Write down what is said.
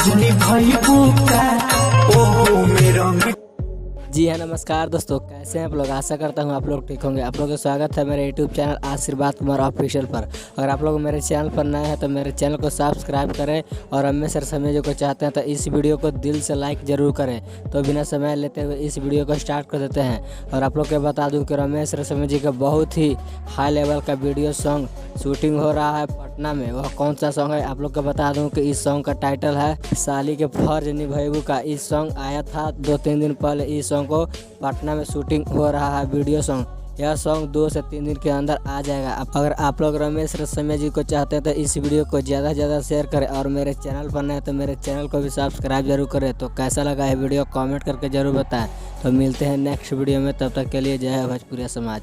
फर्जनी भाई बुका ओहो मेरा। जी हाँ, नमस्कार दोस्तों, कैसे हैं आप लोग। आशा करता हूँ आप लोग ठीक होंगे। आप लोगों का स्वागत है मेरे यूट्यूब चैनल आशीर्वाद कुमार ऑफिशियल पर। अगर आप लोग मेरे चैनल पर नए हैं तो मेरे चैनल को सब्सक्राइब करें और रमेश रसमेजी को चाहते हैं तो इस वीडियो को दिल से लाइक ज़रूर करें। तो बिना समय लेते हुए इस वीडियो को स्टार्ट कर देते हैं। और आप लोग को बता दूँ कि रमेश रसमेजी का बहुत ही हाई लेवल का वीडियो सॉन्ग शूटिंग हो रहा है पटना में। वह कौन सा सॉन्ग है आप लोग को बता दूं कि इस सॉन्ग का टाइटल है साली के फर्ज निभाइबू का। इस सॉन्ग आया था 2-3 दिन पहले। इस सॉन्ग को पटना में शूटिंग हो रहा है वीडियो सॉन्ग। यह सॉन्ग 2 से 3 दिन के अंदर आ जाएगा। अगर आप लोग रमेश रसमेजी को चाहते हैं तो इस वीडियो को ज़्यादा से ज़्यादा शेयर करें और मेरे चैनल पर नए तो मेरे चैनल को भी सब्सक्राइब जरूर करें। तो कैसा लगा है वीडियो कमेंट करके ज़रूर बताएं। तो मिलते हैं नेक्स्ट वीडियो में, तब तक के लिए जय भोजपुरिया समाज।